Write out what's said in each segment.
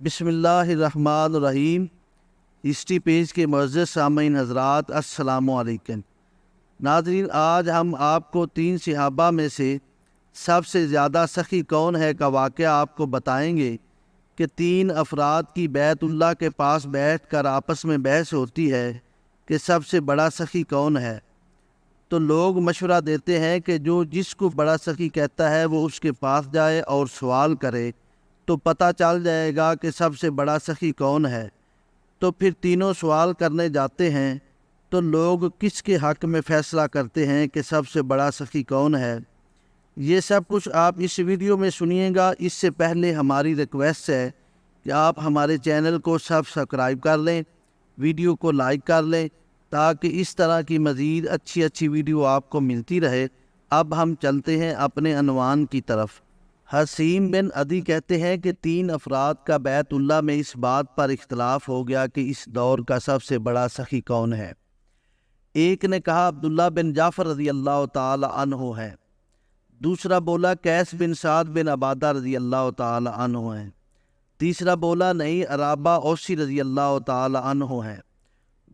بسم اللہ الرحمن الرحیم۔ ہسٹری پیج کے معزز سامعین حضرات، السلام علیکم۔ ناظرین، آج ہم آپ کو 3 صحابہ میں سے سب سے زیادہ سخی کون ہے کا واقعہ آپ کو بتائیں گے کہ 3 افراد کی بیت اللہ کے پاس بیٹھ کر آپس میں بحث ہوتی ہے کہ سب سے بڑا سخی کون ہے، تو لوگ مشورہ دیتے ہیں کہ جو جس کو بڑا سخی کہتا ہے وہ اس کے پاس جائے اور سوال کرے تو پتہ چل جائے گا کہ سب سے بڑا سخی کون ہے۔ تو پھر تینوں سوال کرنے جاتے ہیں تو لوگ کس کے حق میں فیصلہ کرتے ہیں کہ سب سے بڑا سخی کون ہے؟ یہ سب کچھ آپ اس ویڈیو میں سنیے گا۔ اس سے پہلے ہماری ریکویسٹ ہے کہ آپ ہمارے چینل کو سبسکرائب کر لیں، ویڈیو کو لائک کر لیں تاکہ اس طرح کی مزید اچھی ویڈیو آپ کو ملتی رہے۔ اب ہم چلتے ہیں اپنے عنوان کی طرف۔ حسیم بن عدی کہتے ہیں کہ 3 افراد کا بیت اللہ میں اس بات پر اختلاف ہو گیا کہ اس دور کا سب سے بڑا سخی کون ہے۔ ایک نے کہا عبداللہ بن جعفر رضی اللہ تعالی عنہ ہے، دوسرا بولا قیس بن سعد بن عبادہ رضی اللہ تعالی عنہ ہیں، تیسرا بولا نہیں عرابہ اوسی رضی اللہ تعالی عنہ ہیں۔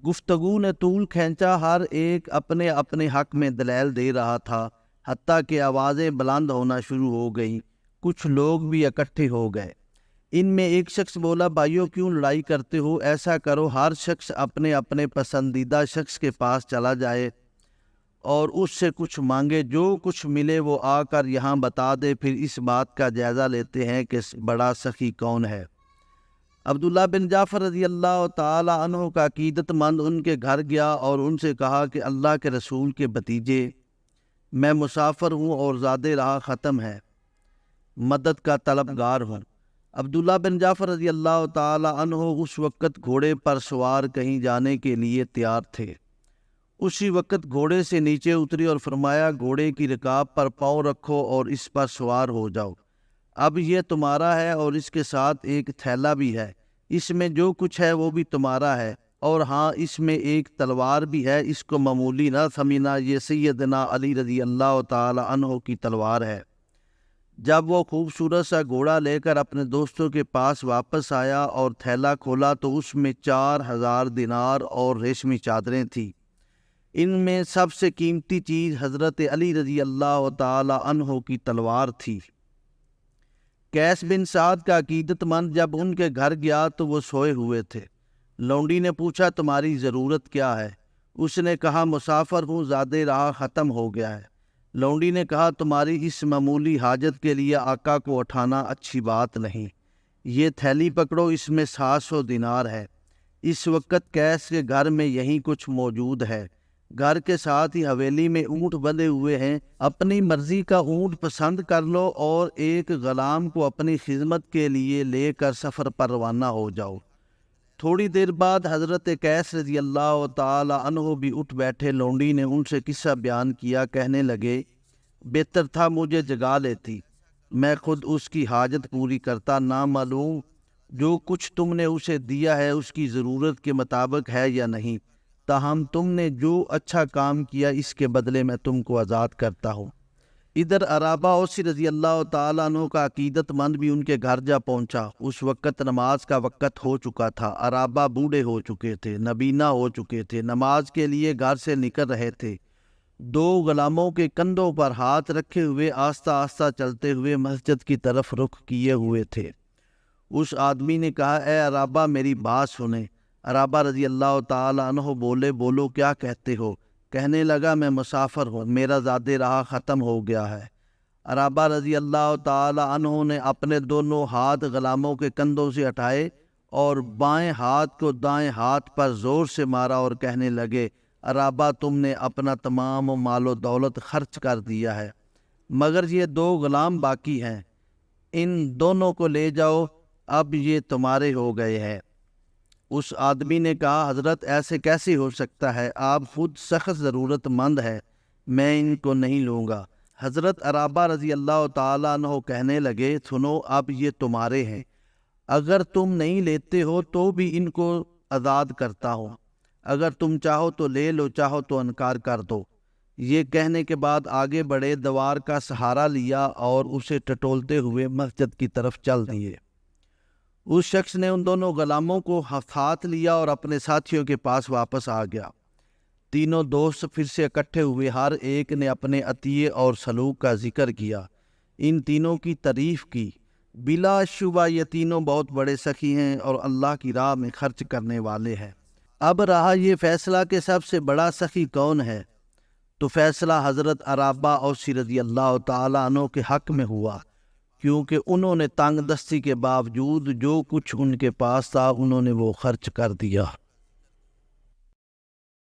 گفتگو نے طول کھینچا، ہر ایک اپنے اپنے حق میں دلیل دے رہا تھا، حتیٰ کہ آوازیں بلند ہونا شروع ہو گئیں۔ کچھ لوگ بھی اکٹھے ہو گئے۔ ان میں ایک شخص بولا بھائیو کیوں لڑائی کرتے ہو، ایسا کرو ہر شخص اپنے اپنے پسندیدہ شخص کے پاس چلا جائے اور اس سے کچھ مانگے، جو کچھ ملے وہ آ کر یہاں بتا دے، پھر اس بات کا جائزہ لیتے ہیں کہ بڑا سخی کون ہے۔ عبداللہ بن جعفر رضی اللہ تعالی عنہ کا عقیدت مند ان کے گھر گیا اور ان سے کہا کہ اللہ کے رسول کے بھتیجے، میں مسافر ہوں اور زادِ راہ ختم ہے، مدد کا طلبگار ہوں۔ عبداللہ بن جعفر رضی اللہ تعالی عنہ اس وقت گھوڑے پر سوار کہیں جانے کے لیے تیار تھے۔ اسی وقت گھوڑے سے نیچے اتری اور فرمایا گھوڑے کی رکاب پر پاؤں رکھو اور اس پر سوار ہو جاؤ، اب یہ تمہارا ہے اور اس کے ساتھ ایک تھیلا بھی ہے، اس میں جو کچھ ہے وہ بھی تمہارا ہے، اور ہاں اس میں ایک تلوار بھی ہے، اس کو معمولی نہ سمجھنا، یہ سیدنا علی رضی اللہ تعالی عنہ کی تلوار ہے۔ جب وہ خوبصورت سا گھوڑا لے کر اپنے دوستوں کے پاس واپس آیا اور تھیلا کھولا تو اس میں 4000 دینار اور ریشمی چادریں تھیں۔ ان میں سب سے قیمتی چیز حضرت علی رضی اللہ تعالی عنہ کی تلوار تھی۔ قیس بن سعد کا عقیدت مند جب ان کے گھر گیا تو وہ سوئے ہوئے تھے۔ لونڈی نے پوچھا تمہاری ضرورت کیا ہے؟ اس نے کہا مسافر ہوں، زادِ راہ ختم ہو گیا ہے۔ لونڈی نے کہا تمہاری اس معمولی حاجت کے لیے آقا کو اٹھانا اچھی بات نہیں، یہ تھیلی پکڑو، اس میں 700 دینار ہے۔ اس وقت قیس کے گھر میں یہی کچھ موجود ہے، گھر کے ساتھ ہی حویلی میں اونٹ بندھے ہوئے ہیں، اپنی مرضی کا اونٹ پسند کر لو اور ایک غلام کو اپنی خدمت کے لیے لے کر سفر پر روانہ ہو جاؤ۔ تھوڑی دیر بعد حضرت قیس رضی اللہ تعالی عنہ بھی اٹھ بیٹھے۔ لونڈی نے ان سے قصہ بیان کیا، کہنے لگے بہتر تھا مجھے جگا لیتی، میں خود اس کی حاجت پوری کرتا، نہ معلوم جو کچھ تم نے اسے دیا ہے اس کی ضرورت کے مطابق ہے یا نہیں، تاہم تم نے جو اچھا کام کیا اس کے بدلے میں تم کو آزاد کرتا ہوں۔ ادھر عرابہ اوسی رضی اللہ تعالیٰ عنہ کا عقیدت مند بھی ان کے گھر جا پہنچا۔ اس وقت نماز کا وقت ہو چکا تھا، عرابہ بوڑھے ہو چکے تھے، نبینا ہو چکے تھے، نماز کے لیے گھر سے نکل رہے تھے، 2 غلاموں کے کندھوں پر ہاتھ رکھے ہوئے آہستہ آہستہ چلتے ہوئے مسجد کی طرف رخ کیے ہوئے تھے۔ اس آدمی نے کہا اے عرابہ میری بات سنیں۔ عرابہ رضی اللہ تعالیٰ عنہ بولے بولو کیا کہتے ہو؟ کہنے لگا میں مسافر ہوں، میرا زادِ راہ ختم ہو گیا ہے۔ عرابہ رضی اللہ تعالی عنہ نے اپنے دونوں ہاتھ غلاموں کے کندھوں سے ہٹائے اور بائیں ہاتھ کو دائیں ہاتھ پر زور سے مارا اور کہنے لگے عرابہ تم نے اپنا تمام مال و دولت خرچ کر دیا ہے، مگر یہ 2 غلام باقی ہیں، ان دونوں کو لے جاؤ، اب یہ تمہارے ہو گئے ہیں۔ اس آدمی نے کہا حضرت ایسے کیسے ہو سکتا ہے، آپ خود سخت ضرورت مند ہے، میں ان کو نہیں لوں گا۔ حضرت عرابہ رضی اللہ تعالیٰ عنہ کہنے لگے سنو اب یہ تمہارے ہیں، اگر تم نہیں لیتے ہو تو بھی ان کو آزاد کرتا ہوں، اگر تم چاہو تو لے لو، چاہو تو انکار کر دو۔ یہ کہنے کے بعد آگے بڑھے، دیوار کا سہارا لیا اور اسے ٹٹولتے ہوئے مسجد کی طرف چل دیے۔ اس شخص نے ان دونوں غلاموں کو ہاتھ لیا اور اپنے ساتھیوں کے پاس واپس آ گیا۔ تینوں دوست پھر سے اکٹھے ہوئے، ہر ایک نے اپنے عطیے اور سلوک کا ذکر کیا، ان تینوں کی تعریف کی۔ بلا شبہ یہ تینوں بہت بڑے سخی ہیں اور اللہ کی راہ میں خرچ کرنے والے ہیں۔ اب رہا یہ فیصلہ کہ سب سے بڑا سخی کون ہے، تو فیصلہ حضرت عرابہ اوسی رضی اللہ تعالیٰ عنہ کے حق میں ہوا، کیونکہ انہوں نے تنگ دستی کے باوجود جو کچھ ان کے پاس تھا انہوں نے وہ خرچ کر دیا۔